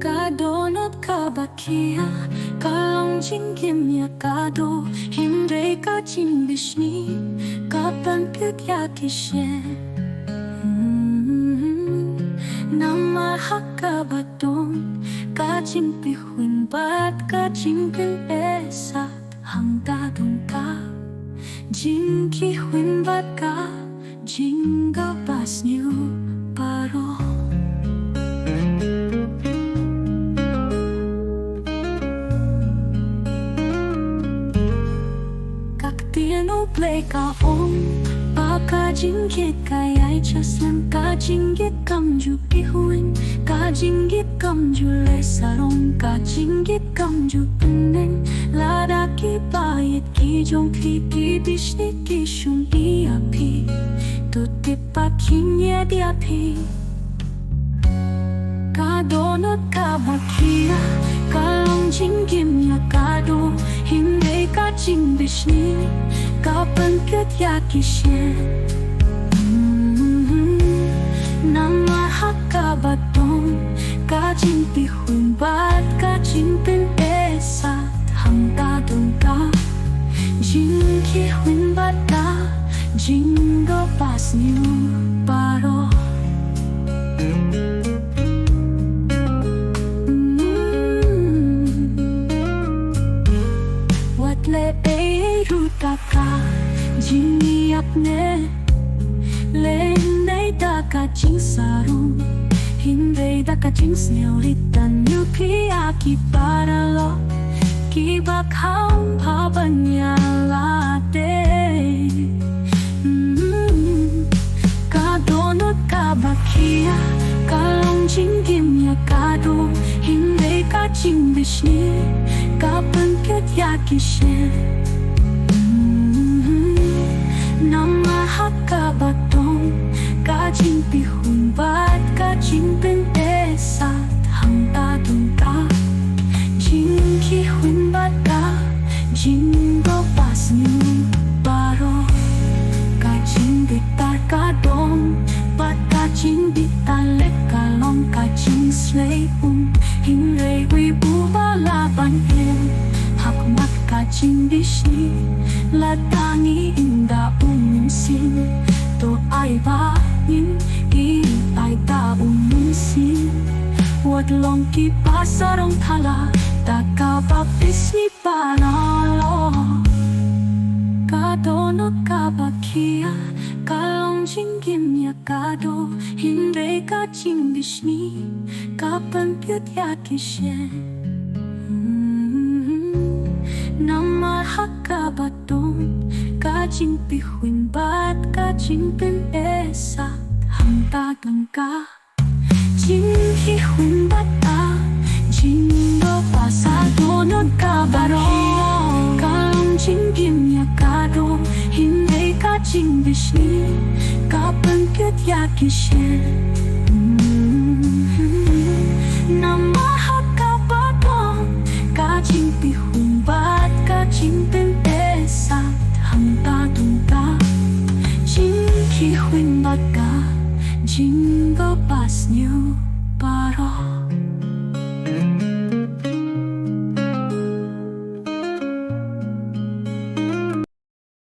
Kadonot kabakia kalong jingkimya kado hindre ka jingbishni kapan kyakishe nama hakabaton ka jingpihun bat ka jingpin esa hangda dongka jingkihun bat ka jingga basnyu paro Tiano play ka om Baka jinggit kaya'y chaslan Ka jinggit kam ju ihuin Ka jinggit kam ju le sarong Ka jinggit kam ju penen Lada ki bayit ki jong ki bishni ki shun iapi Tuti pa kinye diapi Ka donut ka bakia Kalong jinggim ya kado Hindi ka jingbishni Kapan kyakishe Nama hakabaton Ka jingbihun bat ka jingbin esat Hangda dongka Jingkihun bat ka Jinggo pas niyo paro Le rutaka jini apne le nei daka jing sarum hindei daka jing sneolitan yuki aki paralo ki bakham bhabanya late ka donut ka bakia kalong jingim ya kado hindei ka jing bishni kapan kyakishe Nama hakabaton Ka jingbihun bat ka jingbin esat Hangda dongka Jingkihun bat ka jinggo pas niyo baro Ka jingbitar ka dong Bat ka jingbitar lek kalong ka jingslay Hingrei wibu balaban Hakmat ka jingbishni Latangi inda umumsin To ay bain I ay ta umumsin Wadlong ki pasarong thala Taka baptis ni panalo Kadonot ka bakia Kalong jinggim ya kado Hindre ka jingbishni Kapan kyakishe Nama hakabaton Ka jingbihun bat ka jingbin esat Hangda dongka Jingkihun bat ka jinggo pasa donut ka baro Kalong jinggim ya kado Hindei ka jingbishni Kapan kyakishe Nama hakabaton Ka jingbihun bat ka jingbin esat Hangda dongka Jingkihun bat ka jinggo pas niyo